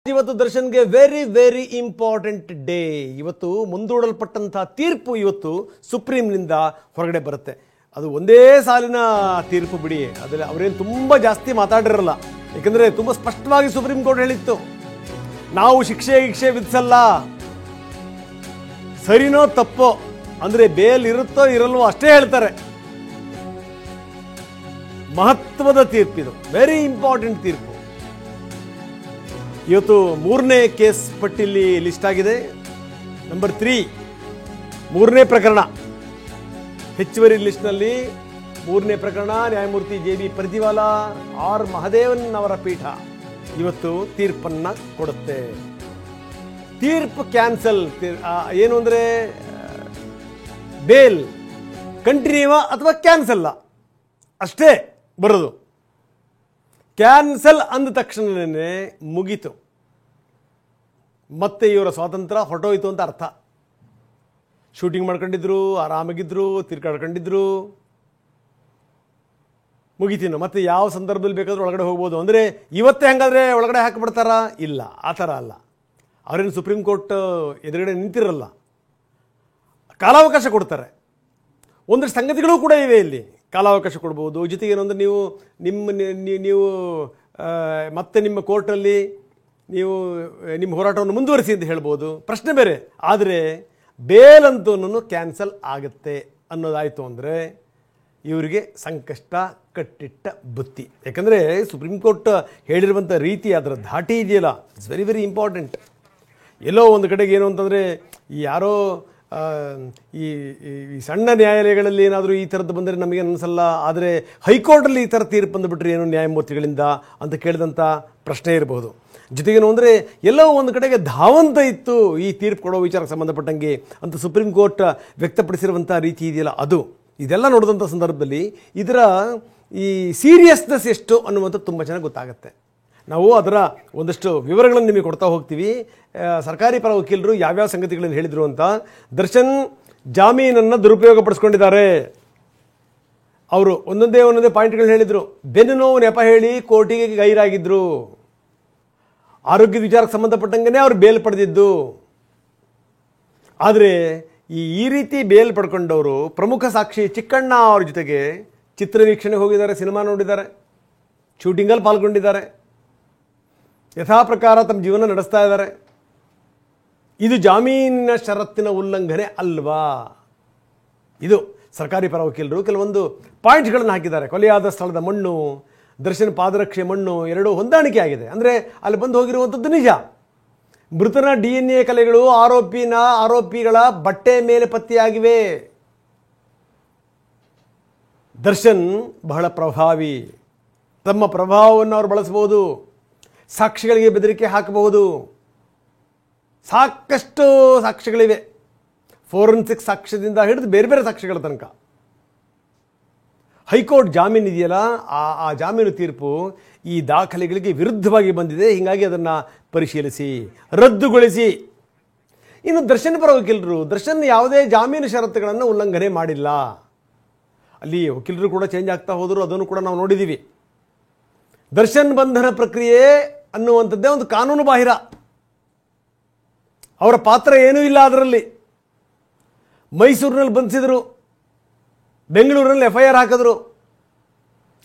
ಇವತ್ತು ದರ್ಶನ್ಗೆ very very important day. ಇವತ್ತು ಮುಂದೂಡಲ್ಪಟ್ಟಂತಹ ತೀರ್ಪು ಇವತ್ತು ಸುಪ್ರೀಂನಿಂದ ಹೊರಗಡೆ ಬರುತ್ತೆ. ಅದು ಒಂದೇ ಸಾಲಿನ ತೀರ್ಪು ಬಿಡಿ, ಅದರಲ್ಲಿ ಅವರೇನು ತುಂಬ ಜಾಸ್ತಿ ಮಾತಾಡಿರಲ್ಲ. ಯಾಕಂದರೆ ತುಂಬ ಸ್ಪಷ್ಟವಾಗಿ ಸುಪ್ರೀಂ ಕೋರ್ಟ್ ಹೇಳಿತ್ತು, ನಾವು ಶಿಕ್ಷೆ ವಿಧಿಸಲ್ಲ, ಸರಿನೋ ತಪ್ಪೋ ಅಂದರೆ ಬೇಲ್ ಇರುತ್ತೋ ಇರಲ್ವೋ ಅಷ್ಟೇ ಹೇಳ್ತಾರೆ. ಮಹತ್ವದ ತೀರ್ಪಿದು, ವೆರಿ ಇಂಪಾರ್ಟೆಂಟ್ ತೀರ್ಪು. ಇವತ್ತು ಮೂರನೇ ಕೇಸ್ ಪಟ್ಟಿಯಲ್ಲಿ ಲಿಸ್ಟ್ ಆಗಿದೆ. ನಂಬರ್ 3 ಮೂರನೇ ಪ್ರಕರಣ, ಹೆಚ್ಚುವರಿ ಲಿಸ್ಟ್ನಲ್ಲಿ ಮೂರನೇ ಪ್ರಕರಣ. ನ್ಯಾಯಮೂರ್ತಿ JB ಪರ್ದಿವಾಲಾ R ಮಹದೇವನ್ ಅವರ ಪೀಠ ಇವತ್ತು ತೀರ್ಪನ್ನು ಕೊಡುತ್ತೆ. ತೀರ್ಪು ಕ್ಯಾನ್ಸಲ್ ಏನು ಅಂದರೆ ಬೇಲ್ ಕಂಟಿನ್ಯೂವಾ ಅಥವಾ ಕ್ಯಾನ್ಸಲ್ಲ ಅಷ್ಟೇ ಬರೋದು. ಕ್ಯಾನ್ಸಲ್ ಅಂದ ತಕ್ಷಣವೇ ಮುಗೀತು, ಮತ್ತೆ ಇವರ ಸ್ವಾತಂತ್ರ್ಯ ಹೊರಟೋಯ್ತು ಅಂತ ಅರ್ಥ. ಶೂಟಿಂಗ್ ಮಾಡ್ಕೊಂಡಿದ್ರು, ಆರಾಮಾಗಿದ್ರು, ತಿರ್ಗಾಡ್ಕೊಂಡಿದ್ರು, ಮುಗಿತೀನು. ಮತ್ತೆ ಯಾವ ಸಂದರ್ಭದಲ್ಲಿ ಬೇಕಾದ್ರೂ ಒಳಗಡೆ ಹೋಗ್ಬೋದು. ಅಂದರೆ ಇವತ್ತೇ ಹಂಗಾದ್ರೆ ಒಳಗಡೆ ಹಾಕಿಬಿಡ್ತಾರಾ? ಇಲ್ಲ, ಆ ಥರ ಅಲ್ಲ. ಅವರೇನು ಸುಪ್ರೀಂ ಕೋರ್ಟ್ ಎದುರುಗಡೆ ನಿಂತಿರಲ್ಲ, ಕಾಲಾವಕಾಶ ಕೊಡ್ತಾರೆ. ಒಂದಷ್ಟು ಸಂಗತಿಗಳು ಕೂಡ ಇವೆ ಇಲ್ಲಿ, ಕಾಲಾವಕಾಶ ಕೊಡ್ಬೋದು. ಜೊತೆಗೆ ಏನಂದ್ರೆ ನೀವು ಮತ್ತೆ ನಿಮ್ಮ ಕೋರ್ಟಲ್ಲಿ ನೀವು ನಿಮ್ಮ ಹೋರಾಟವನ್ನು ಮುಂದುವರಿಸಿ ಅಂತ ಹೇಳ್ಬೋದು, ಪ್ರಶ್ನೆ ಬೇರೆ. ಆದರೆ ಬೇಲಂತೂ ಕ್ಯಾನ್ಸಲ್ ಆಗುತ್ತೆ ಅನ್ನೋದಾಯಿತು ಅಂದರೆ ಇವರಿಗೆ ಸಂಕಷ್ಟ ಕಟ್ಟಿಟ್ಟ ಬುತ್ತಿ. ಯಾಕಂದರೆ ಸುಪ್ರೀಂ ಕೋರ್ಟ್ ಹೇಳಿರುವಂಥ ರೀತಿ, ಅದರ ಧಾಟಿ ಇದೆಯಲ್ಲ, ಇಟ್ಸ್ ವೆರಿ ವೆರಿ ಇಂಪಾರ್ಟೆಂಟ್. ಎಲ್ಲೋ ಒಂದು ಕಡೆಗೆ ಏನು ಅಂತಂದರೆ ಯಾರೋ ಈ ಸಣ್ಣ ನ್ಯಾಯಾಲಯಗಳಲ್ಲಿ ಏನಾದರೂ ಈ ಥರದ್ದು ಬಂದರೆ ನಮಗೆ ಅನಿಸಲ್ಲ, ಆದರೆ ಹೈಕೋರ್ಟಲ್ಲಿ ಈ ಥರ ತೀರ್ಪು ಬಂದುಬಿಟ್ರೆ ಏನು ನ್ಯಾಯಮೂರ್ತಿಗಳಿಂದ ಅಂತ ಕೇಳಿದಂಥ ಪ್ರಶ್ನೆ ಇರಬಹುದು. ಜೊತೆಗೇನು ಅಂದರೆ ಎಲ್ಲೋ ಒಂದು ಕಡೆಗೆ ಧಾವಂತ ಇತ್ತು ಈ ತೀರ್ಪು ಕೊಡೋ ವಿಚಾರಕ್ಕೆ ಸಂಬಂಧಪಟ್ಟಂಗೆ ಅಂತ ಸುಪ್ರೀಂ ಕೋರ್ಟ್ ವ್ಯಕ್ತಪಡಿಸಿರುವಂಥ ರೀತಿ ಇದೆಯಲ್ಲ, ಅದು ಇದೆಲ್ಲ ನೋಡಿದಂಥ ಸಂದರ್ಭದಲ್ಲಿ ಇದರ ಈ ಸೀರಿಯಸ್ನೆಸ್ ಎಷ್ಟು ಅನ್ನುವಂಥದ್ದು ತುಂಬ ಚೆನ್ನಾಗಿ ಗೊತ್ತಾಗುತ್ತೆ. ನಾವು ಅದರ ಒಂದಷ್ಟು ವಿವರಗಳನ್ನು ನಿಮಗೆ ಕೊಡ್ತಾ ಹೋಗ್ತೀವಿ. ಸರ್ಕಾರಿ ಪರ ವಕೀಲರು ಯಾವ್ಯಾವ ಸಂಗತಿಗಳನ್ನು ಹೇಳಿದರು ಅಂತ. ದರ್ಶನ್ ಜಾಮೀನನ್ನು ದುರುಪಯೋಗಪಡಿಸ್ಕೊಂಡಿದ್ದಾರೆ. ಅವರು ಒಂದೊಂದೇ ಪಾಯಿಂಟ್ಗಳು ಹೇಳಿದರು. ಬೆನ್ನು ನೋವು ನೆಪ ಹೇಳಿ ಕೋರ್ಟಿಗೆ ಗೈರಾಗಿದ್ದರು. ಆರೋಗ್ಯದ ವಿಚಾರಕ್ಕೆ ಸಂಬಂಧಪಟ್ಟಂಗೆ ಅವರು ಬೇಲ್ ಪಡೆದಿದ್ದು. ಆದರೆ ಈ ರೀತಿ ಬೇಲ್ ಪಡ್ಕೊಂಡವರು ಪ್ರಮುಖ ಸಾಕ್ಷಿ ಚಿಕ್ಕಣ್ಣ ಅವ್ರ ಜೊತೆಗೆ ಚಿತ್ರ ವೀಕ್ಷಣೆ ಹೋಗಿದ್ದಾರೆ, ಸಿನಿಮಾ ನೋಡಿದ್ದಾರೆ, ಶೂಟಿಂಗಲ್ಲಿ ಪಾಲ್ಗೊಂಡಿದ್ದಾರೆ, ಯಥಾ ಪ್ರಕಾರ ತಮ್ಮ ಜೀವನ ನಡೆಸ್ತಾ ಇದ್ದಾರೆ. ಇದು ಜಾಮೀನಿನ ಷರತ್ತಿನ ಉಲ್ಲಂಘನೆ ಅಲ್ವಾ? ಇದು ಸರ್ಕಾರಿ ಪರ ವಕೀಲರು ಕೆಲವೊಂದು ಪಾಯಿಂಟ್ಗಳನ್ನು ಹಾಕಿದ್ದಾರೆ. ಕೊಲೆಯಾದ ಸ್ಥಳದ ಮಣ್ಣು, ದರ್ಶನ್ ಪಾದರಕ್ಷೆ ಮಣ್ಣು ಎರಡೂ ಹೊಂದಾಣಿಕೆ ಆಗಿದೆ. ಅಂದರೆ ಅಲ್ಲಿ ಬಂದು ಹೋಗಿರುವಂಥದ್ದು ನಿಜ. ಮೃತನ DNA ಕಲೆಗಳು ಆರೋಪಿಗಳ ಬಟ್ಟೆ ಮೇಲೆ ಪತ್ತೆಯಾಗಿವೆ. ದರ್ಶನ್ ಬಹಳ ಪ್ರಭಾವಿ, ತಮ್ಮ ಪ್ರಭಾವವನ್ನು ಅವರು ಬಳಸಬಹುದು, ಸಾಕ್ಷಿಗಳಿಗೆ ಬೆದರಿಕೆ ಹಾಕಬಹುದು. ಸಾಕಷ್ಟು ಸಾಕ್ಷ್ಯಗಳಿವೆ, ಫೋರೆನ್ಸಿಕ್ ಸಾಕ್ಷ್ಯದಿಂದ ಹಿಡಿದು ಬೇರೆ ಬೇರೆ ಸಾಕ್ಷ್ಯಗಳ ತನಕ. ಹೈಕೋರ್ಟ್ ಜಾಮೀನು ಇದೆಯಲ್ಲ, ಆ ಜಾಮೀನು ತೀರ್ಪು ಈ ದಾಖಲೆಗಳಿಗೆ ವಿರುದ್ಧವಾಗಿ ಬಂದಿದೆ. ಹೀಗಾಗಿ ಅದನ್ನು ಪರಿಶೀಲಿಸಿ ರದ್ದುಗೊಳಿಸಿ. ಇನ್ನು ದರ್ಶನ್ ಪರ ವಕೀಲರು, ದರ್ಶನ್ ಯಾವುದೇ ಜಾಮೀನು ಷರತ್ತುಗಳನ್ನು ಉಲ್ಲಂಘನೆ ಮಾಡಿಲ್ಲ. ಅಲ್ಲಿ ವಕೀಲರು ಕೂಡ ಚೇಂಜ್ ಆಗ್ತಾ ಹೋದರು, ಅದನ್ನು ಕೂಡ ನಾವು ನೋಡಿದ್ದೀವಿ. ದರ್ಶನ್ ಬಂಧನ ಪ್ರಕ್ರಿಯೆ ಅನ್ನುವಂಥದ್ದೇ ಒಂದು ಕಾನೂನು ಬಾಹಿರ, ಅವರ ಪಾತ್ರ ಏನೂ ಇಲ್ಲ ಅದರಲ್ಲಿ. ಮೈಸೂರಿನಲ್ಲಿ ಬಂಧಿಸಿದರು, ಬೆಂಗಳೂರಿನಲ್ಲಿ FIR ಹಾಕಿದ್ರು.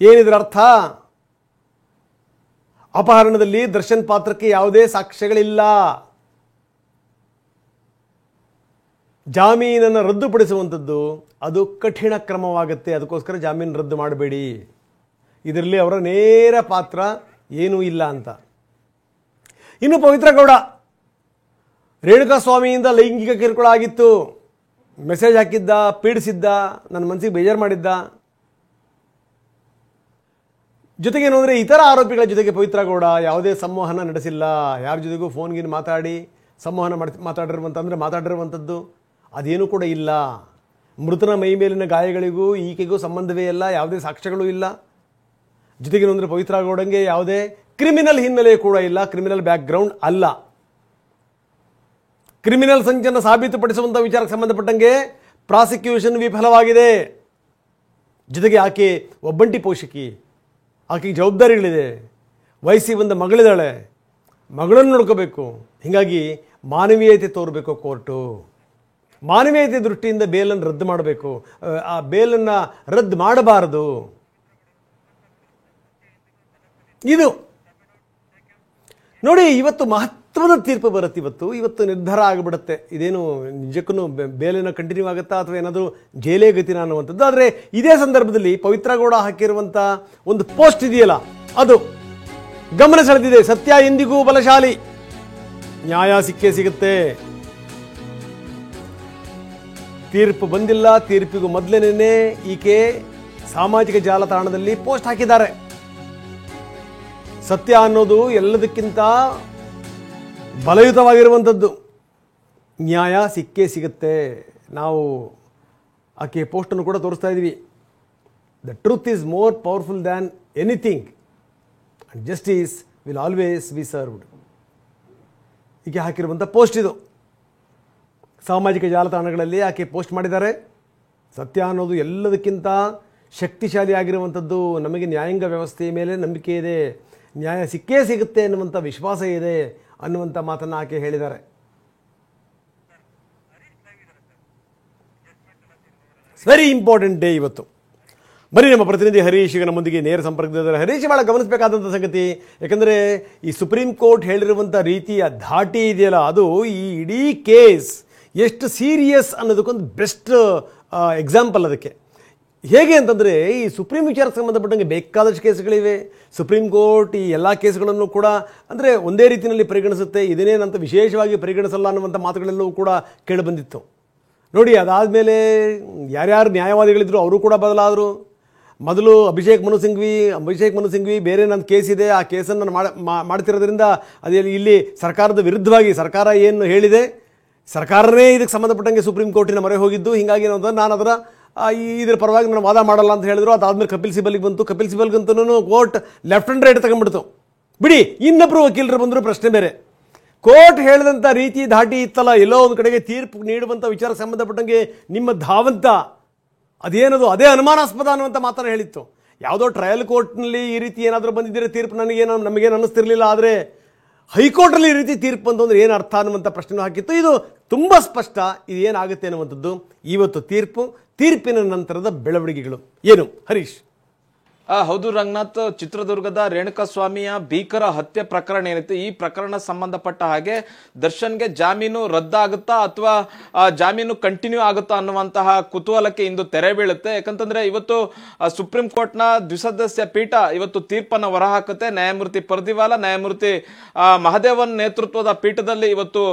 ಏನಿದ್ರ ಅರ್ಥ? ಅಪಹರಣದಲ್ಲಿ ದರ್ಶನ್ ಪಾತ್ರಕ್ಕೆ ಯಾವುದೇ ಸಾಕ್ಷ್ಯಗಳಿಲ್ಲ. ಜಾಮೀನನ್ನು ರದ್ದುಪಡಿಸುವಂಥದ್ದು ಅದು ಕಠಿಣ ಕ್ರಮವಾಗುತ್ತೆ. ಅದಕ್ಕೋಸ್ಕರ ಜಾಮೀನು ರದ್ದು ಮಾಡಬೇಡಿ. ಇದರಲ್ಲಿ ಅವರ ನೇರ ಪಾತ್ರ ಏನೂ ಇಲ್ಲ ಅಂತ. ಇನ್ನು ಪವಿತ್ರ ಗೌಡ, ರೇಣುಕಾಸ್ವಾಮಿಯಿಂದ ಲೈಂಗಿಕ ಕಿರುಕುಳ ಆಗಿತ್ತು, ಮೆಸೇಜ್ ಹಾಕಿದ್ದ, ಪೀಡಿಸಿದ್ದ, ನನ್ನ ಮನಸ್ಸಿಗೆ ಬೇಜಾರು ಮಾಡಿದ್ದ. ಜೊತೆಗೇನು ಅಂದರೆ ಇತರ ಆರೋಪಿಗಳ ಜೊತೆಗೆ ಪವಿತ್ರ ಗೌಡ ಯಾವುದೇ ಸಂವಹನ ನಡೆಸಿಲ್ಲ. ಯಾರ ಜೊತೆಗೂ ಫೋನ್ಗಿನ್ ಮಾತಾಡಿ ಸಂವಹನ ಮಾತಾಡಿರುವಂಥದ್ದು ಅದೇನೂ ಕೂಡ ಇಲ್ಲ. ಮೃತನ ಮೈ ಮೇಲಿನ ಗಾಯಗಳಿಗೂ ಈಕೆಗೂ ಸಂಬಂಧವೇ ಇಲ್ಲ, ಯಾವುದೇ ಸಾಕ್ಷ್ಯಗಳೂ ಇಲ್ಲ. ಜೊತೆಗೇನು ಅಂದರೆ ಪವಿತ್ರ ಗೌಡಂಗೆ ಯಾವುದೇ ಕ್ರಿಮಿನಲ್ ಹಿನ್ನೆಲೆ ಕೂಡ ಇಲ್ಲ, ಕ್ರಿಮಿನಲ್ ಬ್ಯಾಕ್ಗ್ರೌಂಡ್ ಅಲ್ಲ. ಕ್ರಿಮಿನಲ್ ಸಂಚನ್ನು ಸಾಬೀತುಪಡಿಸುವಂಥ ವಿಚಾರಕ್ಕೆ ಸಂಬಂಧಪಟ್ಟಂಗೆ ಪ್ರಾಸಿಕ್ಯೂಷನ್ ವಿಫಲವಾಗಿದೆ. ಜೊತೆಗೆ ಆಕೆ ಒಬ್ಬಂಟಿ ಪೋಷಕಿ, ಆಕೆಗೆ ಜವಾಬ್ದಾರಿಗಳಿದೆ, ವಯಸ್ಸಿಗೆ ಬಂದ ಮಗಳಿದ್ದಾಳೆ, ಮಗಳನ್ನು ನೋಡ್ಕೋಬೇಕು. ಹೀಗಾಗಿ ಮಾನವೀಯತೆ ತೋರಬೇಕು ಕೋರ್ಟು. ಮಾನವೀಯತೆ ದೃಷ್ಟಿಯಿಂದ ಬೇಲನ್ನು ರದ್ದು ಮಾಡಬೇಕು. ಆ ಬೇಲನ್ನು ರದ್ದು ಮಾಡಬಾರದು. ಇದು ನೋಡಿ, ಇವತ್ತು ಮಹತ್ವದ ತೀರ್ಪು ಬರುತ್ತೆ. ಇವತ್ತು ನಿರ್ಧಾರ ಆಗಿಬಿಡುತ್ತೆ. ಇದೇನು ನಿಜಕ್ಕೂ ಬೇಲೇನೋ ಕಂಟಿನ್ಯೂ ಆಗುತ್ತಾ ಅಥವಾ ಏನಾದರೂ ಜೈಲೇ ಗತಿನ ಅನ್ನುವಂಥದ್ದು. ಆದರೆ ಇದೇ ಸಂದರ್ಭದಲ್ಲಿ ಪವಿತ್ರ ಗೌಡ ಹಾಕಿರುವಂಥ ಒಂದು ಪೋಸ್ಟ್ ಇದೆಯಲ್ಲ, ಅದು ಗಮನ ಸೆಳೆದಿದೆ. ಸತ್ಯ ಎಂದಿಗೂ ಬಲಶಾಲಿ, ನ್ಯಾಯ ಸಿಕ್ಕೇ ಸಿಗುತ್ತೆ. ತೀರ್ಪು ಬಂದಿಲ್ಲ, ತೀರ್ಪಿಗೂ ಮೊದಲೇನೇ ಈಕೆ ಸಾಮಾಜಿಕ ಜಾಲತಾಣದಲ್ಲಿ ಪೋಸ್ಟ್ ಹಾಕಿದ್ದಾರೆ. ಸತ್ಯ ಅನ್ನೋದು ಎಲ್ಲದಕ್ಕಿಂತ ಬಲಯುತವಾಗಿರುವಂಥದ್ದು. ನ್ಯಾಯ ಸಿಕ್ಕೇ ಸಿಗುತ್ತೆ. ನಾವು ಆಕೆ ಪೋಸ್ಟನ್ನು ಕೂಡ ತೋರಿಸ್ತಾ ಇದ್ವಿ. The truth is more powerful than anything and justice will always B served. ಈಕೆ ಹಾಕಿರುವಂಥ ಪೋಸ್ಟ್ ಇದು. ಸಾಮಾಜಿಕ ಜಾಲತಾಣಗಳಲ್ಲಿ ಆಕೆ ಪೋಸ್ಟ್ ಮಾಡಿದ್ದಾರೆ. ಸತ್ಯ ಅನ್ನೋದು ಎಲ್ಲದಕ್ಕಿಂತ ಶಕ್ತಿಶಾಲಿ ಆಗಿರುವಂಥದ್ದು. ನಮಗೆ ನ್ಯಾಯಾಂಗ ವ್ಯವಸ್ಥೆಯ ಮೇಲೆ ನಂಬಿಕೆ ಇದೆ, ನ್ಯಾಯ ಸಿಕ್ಕೇ ಸಿಗುತ್ತೆ ಅನ್ನುವಂಥ ವಿಶ್ವಾಸ ಇದೆ ಅನ್ನುವಂಥ ಮಾತನ್ನು ಆಕೆ ಹೇಳಿದ್ದಾರೆ. ವೆರಿ ಇಂಪಾರ್ಟೆಂಟ್ ಡೇ ಇವತ್ತು. ಬರೀ ನಮ್ಮ ಪ್ರತಿನಿಧಿ ಹರೀಶ್ ಈಗ ನಮ್ಮೊಂದಿಗೆ ನೇರ ಸಂಪರ್ಕದಿದ್ದಾರೆ. ಹರೀಶ್, ಭಾಳ ಗಮನಿಸಬೇಕಾದಂಥ ಸಂಗತಿ, ಯಾಕಂದರೆ ಈ ಸುಪ್ರೀಂ ಕೋರ್ಟ್ ಹೇಳಿರುವಂಥ ರೀತಿಯ ಧಾಟಿ ಇದೆಯಲ್ಲ, ಅದು ಈ ಇಡೀ ಕೇಸ್ ಎಷ್ಟು ಸೀರಿಯಸ್ ಅನ್ನೋದಕ್ಕೊಂದು ಬೆಸ್ಟ್ ಎಕ್ಸಾಂಪಲ್. ಅದಕ್ಕೆ ಹೇಗೆ ಅಂತಂದರೆ, ಈ ಸುಪ್ರೀಂ ವಿಚಾರಕ್ಕೆ ಸಂಬಂಧಪಟ್ಟಂಗೆ ಬೇಕಾದಷ್ಟು ಕೇಸ್ಗಳಿವೆ. ಸುಪ್ರೀಂ ಕೋರ್ಟ್ ಈ ಎಲ್ಲ ಕೇಸ್ಗಳನ್ನು ಕೂಡ ಅಂದರೆ ಒಂದೇ ರೀತಿಯಲ್ಲಿ ಪರಿಗಣಿಸುತ್ತೆ, ಇದನ್ನೇನಂತ ವಿಶೇಷವಾಗಿ ಪರಿಗಣಿಸಲ್ಲ ಅನ್ನುವಂಥ ಮಾತುಗಳೆಲ್ಲವೂ ಕೂಡ ಕೇಳಿಬಂದಿತ್ತು. ನೋಡಿ, ಅದಾದಮೇಲೆ ಯಾರ್ಯಾರು ನ್ಯಾಯವಾದಿಗಳಿದ್ರು ಅವರು ಕೂಡ ಬದಲಾದರು. ಮೊದಲು ಅಭಿಷೇಕ್ ಮನು ಸಿಂಘ್ವಿ ಬೇರೆ ನನ್ನ ಕೇಸ್ ಇದೆ, ಆ ಕೇಸನ್ನು ಮಾಡ್ತಿರೋದ್ರಿಂದ ಅದೇ ಇಲ್ಲಿ ಸರ್ಕಾರದ ವಿರುದ್ಧವಾಗಿ ಸರ್ಕಾರ ಏನು ಹೇಳಿದೆ, ಸರ್ಕಾರನೇ ಇದಕ್ಕೆ ಸಂಬಂಧಪಟ್ಟಂಗೆ ಸುಪ್ರೀಂ ಕೋರ್ಟಿನ ಮೊರೆ ಹೋಗಿದ್ದು. ಹೀಗಾಗಿ ನಾನು ಅದರ ಇದರ ಪರವಾಗಿ ನಾನು ವಾದ ಮಾಡಲ್ಲ ಅಂತ ಹೇಳಿದ್ರು. ಅದಾದಮೇಲೆ ಕಪಿಲ್ ಸಿಬಲ್ಗೆ ಬಂತು. ಕಪಿಲ್ ಸಿಬಲ್ಗಂತೂ ಕೋರ್ಟ್ ಲೆಫ್ಟ್ ಆ್ಯಂಡ್ ರೈಟ್ ತಗೊಂಡ್ಬಿಡ್ತು. ಬಿಡಿ, ಇನ್ನೊಬ್ಬರು ವಕೀಲರು ಬಂದರೂ ಪ್ರಶ್ನೆ ಬೇರೆ. ಕೋರ್ಟ್ ಹೇಳಿದಂಥ ರೀತಿ ಧಾಟಿ ಇತ್ತಲ್ಲ, ಎಲ್ಲೋ ಒಂದು ಕಡೆಗೆ ತೀರ್ಪು ನೀಡುವಂಥ ವಿಚಾರಕ್ಕೆ ಸಂಬಂಧಪಟ್ಟಂಗೆ ನಿಮ್ಮ ಧಾವಂತ ಅದೇನದು, ಅದೇ ಅನುಮಾನಾಸ್ಪದ ಅನ್ನುವಂಥ ಮಾತನ್ನು ಹೇಳಿತ್ತು. ಯಾವುದೋ ಟ್ರಯಲ್ ಕೋರ್ಟ್ನಲ್ಲಿ ಈ ರೀತಿ ಏನಾದರೂ ಬಂದಿದ್ದರೆ ತೀರ್ಪು ನಮಗೇನು ಅನ್ನಿಸ್ತಿರಲಿಲ್ಲ. ಆದರೆ ಹೈಕೋರ್ಟಲ್ಲಿ ಈ ರೀತಿ ತೀರ್ಪು ಬಂತು ಅಂದರೆ ಏನು ಅರ್ಥ ಅನ್ನುವಂಥ ಪ್ರಶ್ನೆ ಹಾಕಿತ್ತು. ಇದು ತುಂಬ ಸ್ಪಷ್ಟ, ಇದು ಏನಾಗುತ್ತೆ ಅನ್ನುವಂಥದ್ದು. ಇವತ್ತು ತೀರ್ಪಿನ ನಂತರದ ಬೆಳವಣಿಗೆಗಳು ಏನು ಹರೀಶ್? ಹೌದು ರಂಗನಾಥ್, ಚಿತ್ರದುರ್ಗದ ರೇಣುಕಾಸ್ವಾಮಿಯ ಭೀಕರ ಹತ್ಯೆ ಪ್ರಕರಣ ಏನಿತ್ತು, ಈ ಪ್ರಕರಣ ಸಂಬಂಧಪಟ್ಟ ಹಾಗೆ ದರ್ಶನ್ಗೆ ಜಾಮೀನು ರದ್ದಾಗುತ್ತಾ ಅಥವಾ ಜಾಮೀನು ಕಂಟಿನ್ಯೂ ಆಗುತ್ತಾ ಅನ್ನುವಂತಹ ಕುತೂಹಲಕ್ಕೆ ಇಂದು ತೆರೆ ಬೀಳುತ್ತೆ. ಯಾಕಂತಂದ್ರೆ ಇವತ್ತು ಸುಪ್ರೀಂ ಕೋರ್ಟ್ನ ದ್ವಿಸದಸ್ಯ ಪೀಠ ಇವತ್ತು ತೀರ್ಪನ್ನು ಹೊರಹಾಕುತ್ತೆ. ನ್ಯಾಯಮೂರ್ತಿ ಪರ್ದಿವಾಲಾ, ನ್ಯಾಯಮೂರ್ತಿ ಮಹದೇವನ್ ನೇತೃತ್ವದ ಪೀಠದಲ್ಲಿ ಇವತ್ತು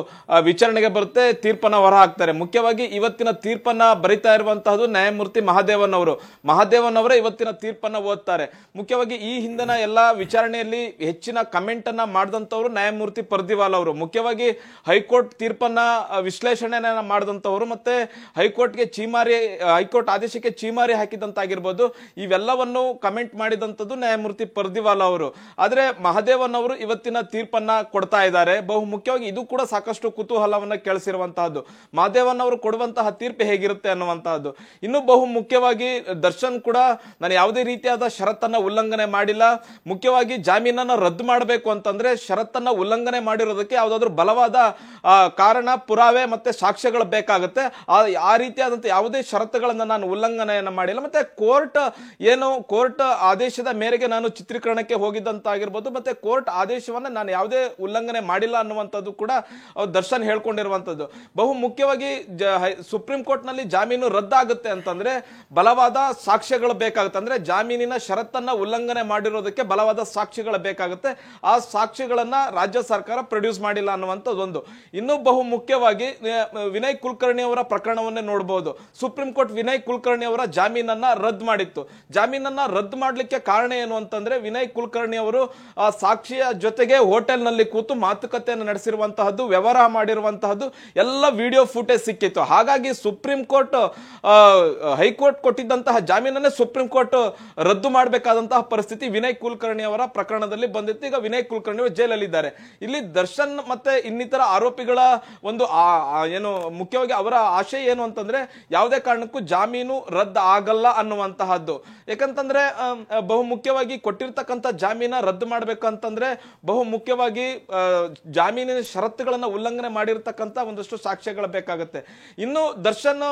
ವಿಚಾರಣೆಗೆ ಬರುತ್ತೆ, ತೀರ್ಪನ್ನು ಹೊರಹಾಕ್ತಾರೆ. ಮುಖ್ಯವಾಗಿ ಇವತ್ತಿನ ತೀರ್ಪನ್ನ ಬರಿತಾ ಇರುವಂತಹದ್ದು ನ್ಯಾಯಮೂರ್ತಿ ಮಹದೇವನ್ ಅವರೇ ಇವತ್ತಿನ ತೀರ್ಪನ್ನ ಓದ್ತಾರೆ. ಮುಖ್ಯವಾಗಿ ಈ ಹಿಂದಿನ ಎಲ್ಲಾ ವಿಚಾರಣೆಯಲ್ಲಿ ಹೆಚ್ಚಿನ ಕಮೆಂಟ್ ಅನ್ನ ಮಾಡಿದಂತವರು ನ್ಯಾಯಮೂರ್ತಿ ಪರ್ದಿವಾಲಾ ಅವರು. ಮುಖ್ಯವಾಗಿ ಹೈಕೋರ್ಟ್ ತೀರ್ಪನ್ನ ವಿಶ್ಲೇಷಣೆ ಮಾಡಿದಂತವರು ಮತ್ತೆ ಹೈಕೋರ್ಟ್ ಆದೇಶಕ್ಕೆ ಚೀಮಾರಿ ಹಾಕಿದಂತಾಗಿರ್ಬೋದು, ಇವೆಲ್ಲವನ್ನು ಕಮೆಂಟ್ ಮಾಡಿದಂತದ್ದು ನ್ಯಾಯಮೂರ್ತಿ ಪರ್ದಿವಾಲಾ ಅವರು. ಆದ್ರೆ ಮಹದೇವನ್ ಅವರು ಇವತ್ತಿನ ತೀರ್ಪನ್ನ ಕೊಡ್ತಾ ಇದ್ದಾರೆ. ಬಹು ಮುಖ್ಯವಾಗಿ ಇದು ಕೂಡ ಸಾಕಷ್ಟು ಕುತೂಹಲವನ್ನ ಕೆಳಿಸಿರುವಂತಹದ್ದು. ಮಹದೇವನ್ ಅವರು ಕೊಡುವಂತಹ ತೀರ್ಪು ಹೇಗಿರುತ್ತೆ ಅನ್ನುವಂತಹದ್ದು. ಇನ್ನು ಬಹು ಮುಖ್ಯವಾಗಿ ದರ್ಶನ್ ಕೂಡ ನಾನು ಯಾವುದೇ ರೀತಿಯಾದ ಷರತ್ತನ್ನ ಉಲ್ಲಂಘನೆ ಮಾಡಿಲ್ಲ, ಮುಖ್ಯವಾಗಿ ಜಾಮೀನನ್ನ ರದ್ದು ಮಾಡಬೇಕು ಅಂತಂದ್ರೆ ಷರತ್ತನ್ನ ಉಲ್ಲಂಘನೆ ಮಾಡಿರೋದಕ್ಕೆ ಯಾವುದಾದ್ರೂ ಬಲವಾದ ಕಾರಣ, ಪುರಾವೆ ಮತ್ತೆ ಸಾಕ್ಷ್ಯಗಳು ಬೇಕಾಗುತ್ತೆ. ಆ ರೀತಿಯಾದಂತ ಯಾವುದೇ ಷರತ್ತುಗಳನ್ನ ನಾನು ಉಲ್ಲಂಘನೆಯನ್ನ ಮಾಡಿಲ್ಲ. ಮತ್ತೆ ಕೋರ್ಟ್ ಆದೇಶದ ಮೇರೆಗೆ ನಾನು ಚಿತ್ರೀಕರಣಕ್ಕೆ ಹೋಗಿದ್ದಂತಾಗಿರ್ಬೋದು, ಮತ್ತೆ ಕೋರ್ಟ್ ಆದೇಶವನ್ನ ನಾನು ಯಾವುದೇ ಉಲ್ಲಂಘನೆ ಮಾಡಿಲ್ಲ ಅನ್ನುವಂಥದ್ದು ಕೂಡ ದರ್ಶನ್ ಹೇಳ್ಕೊಂಡಿರುವಂತದ್ದು. ಬಹು ಮುಖ್ಯವಾಗಿ ಸುಪ್ರೀಂ ಕೋರ್ಟ್ ನಲ್ಲಿ ಜಾಮೀನು ರದ್ದಾಗುತ್ತೆ ಅಂತಂದ್ರೆ ಬಲವಾದ ಸಾಕ್ಷ್ಯಗಳು ಬೇಕಾಗುತ್ತೆ. ಅಂದ್ರೆ ಜಾಮೀನಿನ ಷರತ್ತನ್ನ ಉಲ್ಲಂಘನೆ ಮಾಡಿರೋದಕ್ಕೆ ಬಲವಾದ ಸಾಕ್ಷಿಗಳು ಬೇಕಾಗುತ್ತೆ. ಆ ಸಾಕ್ಷಿಗಳನ್ನ ರಾಜ್ಯ ಸರ್ಕಾರ ಪ್ರೊಡ್ಯೂಸ್ ಮಾಡಿಲ್ಲ ಅನ್ನುವಂಥದ್ದೊಂದು. ಇನ್ನು ಬಹು ಮುಖ್ಯವಾಗಿ ವಿನಯ್ ಕುಲಕರ್ಣಿ ಅವರ ಪ್ರಕರಣವನ್ನೇ ನೋಡಬಹುದು. ಸುಪ್ರೀಂ ಕೋರ್ಟ್ ವಿನಯ್ ಕುಲಕರ್ಣಿ ಅವರ ಜಾಮೀನನ್ನ ರದ್ದು ಮಾಡಿತ್ತು. ಜಾಮೀನನ್ನ ರದ್ದು ಮಾಡಲಿಕ್ಕೆ ಕಾರಣ ಏನು ಅಂತಂದ್ರೆ, ವಿನಯ್ ಕುಲಕರ್ಣಿ ಅವರು ಸಾಕ್ಷಿಯ ಜೊತೆಗೆ ಹೋಟೆಲ್ ನಲ್ಲಿ ಕೂತು ಮಾತುಕತೆಯನ್ನು ನಡೆಸಿರುವಂತಹದ್ದು, ವ್ಯವಹಾರ ಮಾಡಿರುವಂತಹದ್ದು ಎಲ್ಲ ವಿಡಿಯೋ ಫುಟೇಜ್ ಸಿಕ್ಕಿತ್ತು. ಹಾಗಾಗಿ ಸುಪ್ರೀಂ ಕೋರ್ಟ್ ಹೈಕೋರ್ಟ್ ಕೊಟ್ಟಿದ್ದಂತಹ ಜಾಮೀನನ್ನೇ ಸುಪ್ರೀಂ ಕೋರ್ಟ್ ರದ್ದು ರದ್ದು ಮಾಡಬೇಕಾದಂತಹ ಪರಿಸ್ಥಿತಿ ವಿನಯ್ ಕುಲಕರ್ಣಿ ಅವರ ಪ್ರಕರಣದಲ್ಲಿ ಬಂದಿತ್ತು. ಈಗ ವಿನಯ್ ಕುಲಕರ್ಣಿ ಅವರು ಜೈಲಲ್ಲಿದ್ದಾರೆ. ಇಲ್ಲಿ ದರ್ಶನ್ ಮತ್ತೆ ಇನ್ನಿತರ ಆರೋಪಿಗಳ ಒಂದು ಏನು ಮುಖ್ಯವಾಗಿ ಅವರ ಆಶಯ ಏನು ಅಂತಂದ್ರೆ ಯಾವುದೇ ಕಾರಣಕ್ಕೂ ಜಾಮೀನು ರದ್ದು ಆಗಲ್ಲ ಅನ್ನುವಂತಹದ್ದು. ಯಾಕಂತಂದ್ರೆ ಬಹು ಮುಖ್ಯವಾಗಿ ಕೊಟ್ಟಿರ್ತಕ್ಕಂಥ ಜಾಮೀನ ರದ್ದು ಮಾಡ್ಬೇಕಂತಂದ್ರೆ ಬಹು ಮುಖ್ಯವಾಗಿ ಜಾಮೀನಿನ ಷರತ್ತುಗಳನ್ನ ಉಲ್ಲಂಘನೆ ಮಾಡಿರ್ತಕ್ಕಂಥ ಒಂದಷ್ಟು ಸಾಕ್ಷ್ಯಗಳು ಬೇಕಾಗುತ್ತೆ. ಇನ್ನು ದರ್ಶನ್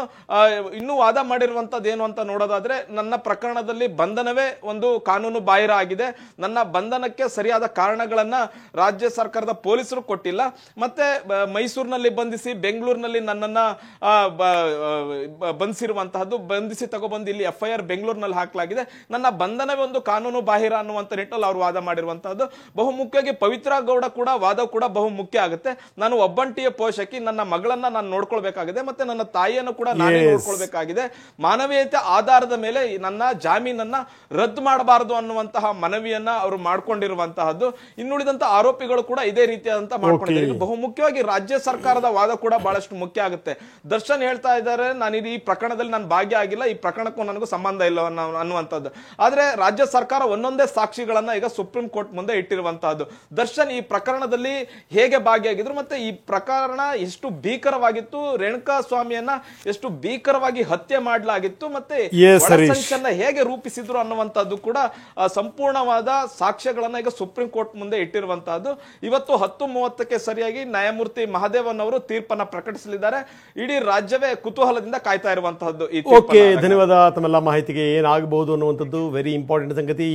ಇನ್ನು ವಾದ ಮಾಡಿರುವಂತದ್ದು ಏನು ಅಂತ ನೋಡೋದಾದ್ರೆ, ನನ್ನ ಪ್ರಕರಣದಲ್ಲಿ ಬಂಧನವೇ ಒಂದು ಕಾನೂನು ಬಾಹಿರ ಆಗಿದೆ, ನನ್ನ ಬಂಧನಕ್ಕೆ ಸರಿಯಾದ ಕಾರಣಗಳನ್ನ ರಾಜ್ಯ ಸರ್ಕಾರದ ಪೊಲೀಸರು ಕೊಟ್ಟಿಲ್ಲ, ಮತ್ತೆ ಮೈಸೂರಿನಲ್ಲಿ ಬಂಧಿಸಿ ಬೆಂಗಳೂರಿನಲ್ಲಿ ನನ್ನನ್ನ ಬಂಧಿಸಿರುವಂತಹದ್ದು, ಬಂಧಿಸಿ ತಗೊಬಂದು ಇಲ್ಲಿ FIR ಬೆಂಗಳೂರಿನಲ್ಲಿ ಹಾಕಲಾಗಿದೆ, ನನ್ನ ಬಂಧನವೇ ಒಂದು ಕಾನೂನು ಬಾಹಿರ ಅನ್ನುವಂತ ನಿಟ್ಟಲ್ಲಿ ಅವರು ವಾದ ಮಾಡಿರುವಂತಹದ್ದು. ಬಹು ಮುಖ್ಯವಾಗಿ ಪವಿತ್ರ ಗೌಡ ಕೂಡ ವಾದ ಕೂಡ ಬಹು ಮುಖ್ಯ ಆಗುತ್ತೆ. ನಾನು ಒಬ್ಬಂಟಿಯ ಪೋಷಕಿ, ನನ್ನ ಮಗಳನ್ನ ನಾನು ನೋಡ್ಕೊಳ್ಬೇಕಾಗಿದೆ, ಮತ್ತೆ ನನ್ನ ತಾಯಿಯನ್ನು ಕೂಡ ನಾನೇ ನೋಡ್ಕೊಳ್ಬೇಕಾಗಿದೆ, ಮಾನವೀಯತೆ ಆಧಾರದ ಮೇಲೆ ನನ್ನ ಜಾಮೀನನ್ನ ರದ್ದು ಮಾಡಬಾರದು ಅನ್ನುವಂತಹ ಮನವಿಯನ್ನ ಅವರು ಮಾಡ್ಕೊಂಡಿರುವಂತಹದ್ದು. ಇನ್ನುಳಿದಂತ ಆರೋಪಿಗಳು ಕೂಡ ಇದೇ ರೀತಿಯಾದಂತ ಮಾಡ್ಕೊಂಡಿದ್ದಾರೆ. ಬಹು ಮುಖ್ಯವಾಗಿ ರಾಜ್ಯ ಸರ್ಕಾರದ ವಾದ ಕೂಡ ಬಹಳಷ್ಟು ಮುಖ್ಯ ಆಗುತ್ತೆ. ದರ್ಶನ್ ಹೇಳ್ತಾ ಇದ್ದಾರೆ, ನಾನು ಈ ಪ್ರಕರಣದಲ್ಲಿ ನಾನು ಭಾಗಿಯಾಗಿಲ್ಲ, ಈ ಪ್ರಕರಣಕ್ಕೂ ನನಗೂ ಸಂಬಂಧ ಇಲ್ಲ ಅನ್ನುವಂಥದ್ದು. ಆದ್ರೆ ರಾಜ್ಯ ಸರ್ಕಾರ ಒಂದೊಂದೇ ಸಾಕ್ಷಿಗಳನ್ನ ಈಗ ಸುಪ್ರೀಂ ಕೋರ್ಟ್ ಮುಂದೆ ಇಟ್ಟಿರುವಂತಹದ್ದು. ದರ್ಶನ್ ಈ ಪ್ರಕರಣದಲ್ಲಿ ಹೇಗೆ ಭಾಗಿಯಾಗಿದ್ರು, ಮತ್ತೆ ಈ ಪ್ರಕರಣ ಎಷ್ಟು ಭೀಕರವಾಗಿತ್ತು, ರೇಣುಕಾ ಸ್ವಾಮಿಯನ್ನ ಎಷ್ಟು ಭೀಕರವಾಗಿ ಹತ್ಯೆ ಮಾಡಲಾಗಿತ್ತು, ಮತ್ತೆ ಒಳಸಂಚನ್ನ ಹೇಗೆ ರೂಪಿಸಿದ್ರು ಅನ್ನುವಂಥದ್ದು ಕೂಡ ಸಂಪೂರ್ಣವಾದ ಸಾಕ್ಷ್ಯಗಳನ್ನ ಈಗ ಸುಪ್ರೀಂ ಕೋರ್ಟ್ ಮುಂದೆ ಇಟ್ಟಿರುವಂತಹದ್ದು. ಇವತ್ತು 10:30ಕ್ಕೆ ಸರಿಯಾಗಿ ನ್ಯಾಯಮೂರ್ತಿ ಮಹದೇವನ್ ಅವರು ತೀರ್ಪನ್ನ ಪ್ರಕಟಿಸಲಿದ್ದಾರೆ. ಇಡೀ ರಾಜ್ಯವೇ ಕುತೂಹಲದಿಂದ ಕಾಯ್ತಾ ಇರುವಂತಹದ್ದು. ಧನ್ಯವಾದ ತಮ್ಮೆಲ್ಲ ಮಾಹಿತಿಗೆ. ಏನಾಗಬಹುದು ಅನ್ನುವಂಥದ್ದು ವೆರಿ ಇಂಪಾರ್ಟೆಂಟ್ ಸಂಗತಿ.